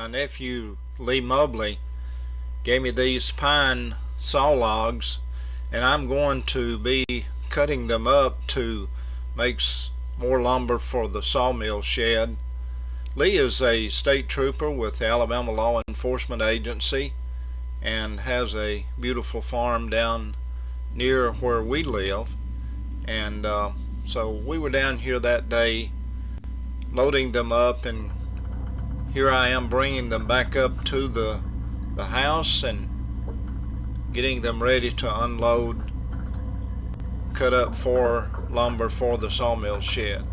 My nephew Lee Mobley gave me these pine saw logs, and I'm going to be cutting them up to make more lumber for the sawmill shed. Lee is a state trooper with the Alabama Law Enforcement Agency and has a beautiful farm down near where we live. And so we were down here that day loading them up, and here I am bringing them back up to the house and getting them ready to unload, cut up for lumber for the sawmill shed.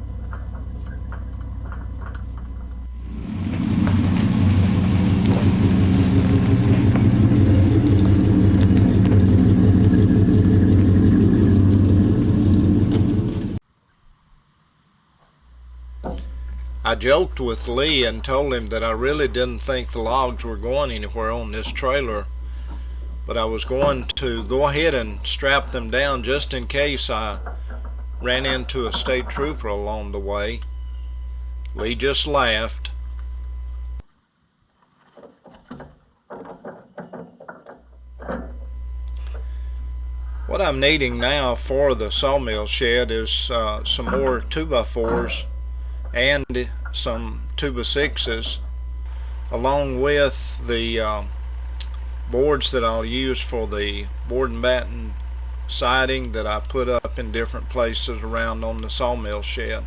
I joked with Lee and told him that I really didn't think the logs were going anywhere on this trailer, but I was going to go ahead and strap them down just in case I ran into a state trooper along the way. Lee just laughed. What I'm needing now for the sawmill shed is some more 2x4s and some 2x6s, along with the boards that I'll use for the board and batten siding that I put up in different places around on the sawmill shed.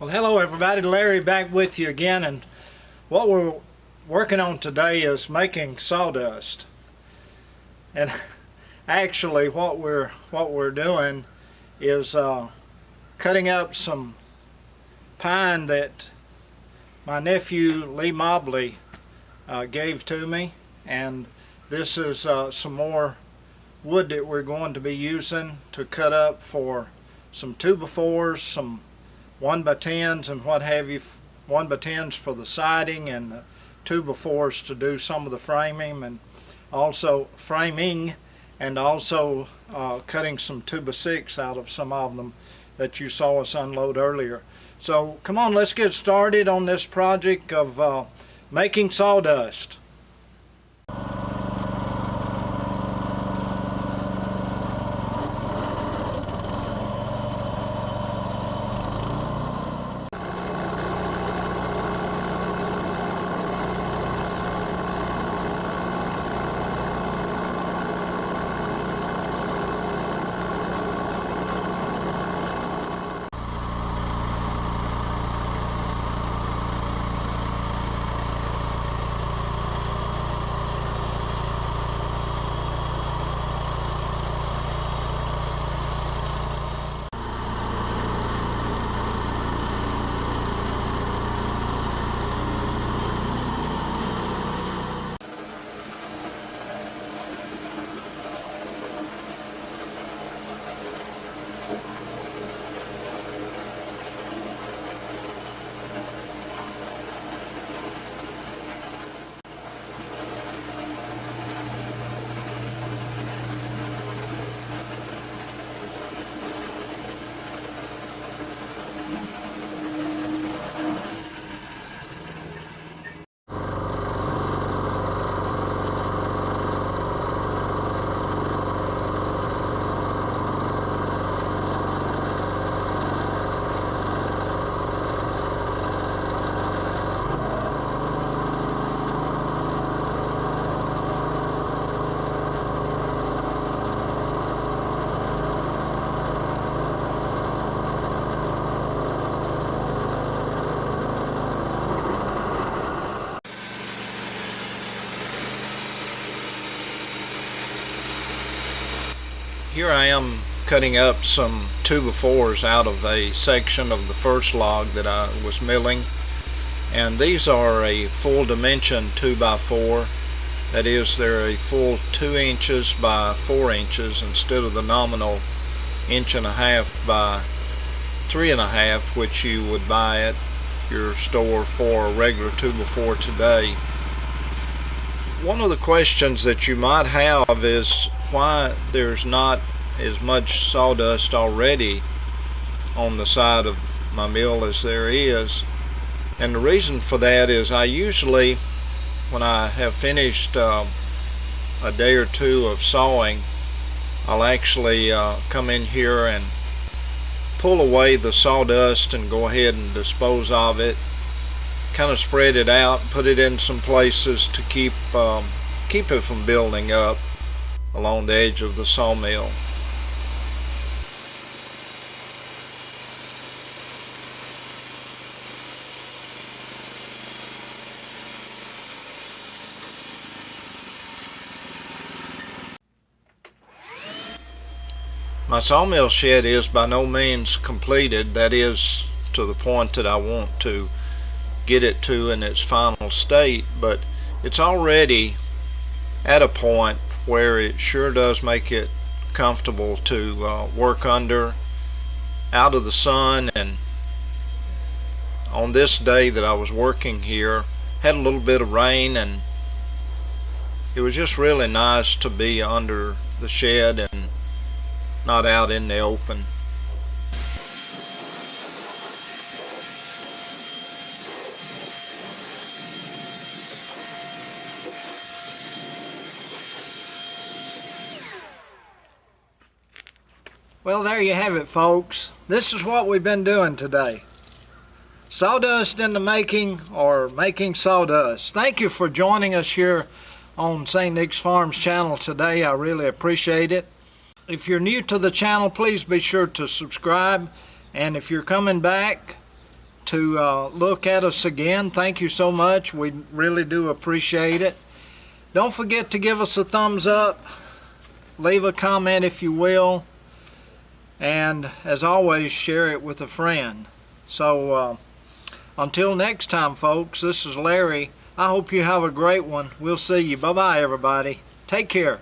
Well, hello everybody, Larry back with you again, and what we're working on today is making sawdust. And actually what we're doing is cutting up some pine that my nephew Lee Mobley gave to me, and this is some more wood that we're going to be using to cut up for some 2x4s, some 1x10s and what have you, 1x10s for the siding, and 2x4s to do some of the framing, and also cutting some 2x6 out of some of them that you saw us unload earlier. So come on, let's get started on this project of making sawdust. Here I am cutting up some 2x4s out of a section of the first log that I was milling, and these are a full dimension 2x4. That is, they're a full 2 inches by 4 inches instead of the nominal 1.5 by 3.5, which you would buy at your store for a regular 2x4 today. One of the questions that you might have is why there's not as much sawdust already on the side of my mill as there is. And the reason for that is I usually, when I have finished a day or two of sawing, I'll actually come in here and pull away the sawdust and go ahead and dispose of it, kind of spread it out, put it in some places to keep it from building up along the edge of the sawmill. My sawmill shed is by no means completed. That is, to the point that I want to get it to in its final state, but it's already at a point where it sure does make it comfortable to work under, out of the sun. And on this day that I was working here, had a little bit of rain, and it was just really nice to be under the shed and not out in the open. Well, there you have it, folks. This is what we've been doing today. Sawdust in the making, or making sawdust. Thank you for joining us here on St. Nick's Farms channel today. I really appreciate it. If you're new to the channel, please be sure to subscribe. And if you're coming back to look at us again, thank you so much. We really do appreciate it. Don't forget to give us a thumbs up. Leave a comment if you will. And as always, share it with a friend. So until next time, folks, this is Larry. I hope you have a great one. We'll see you. Bye-bye, everybody. Take care.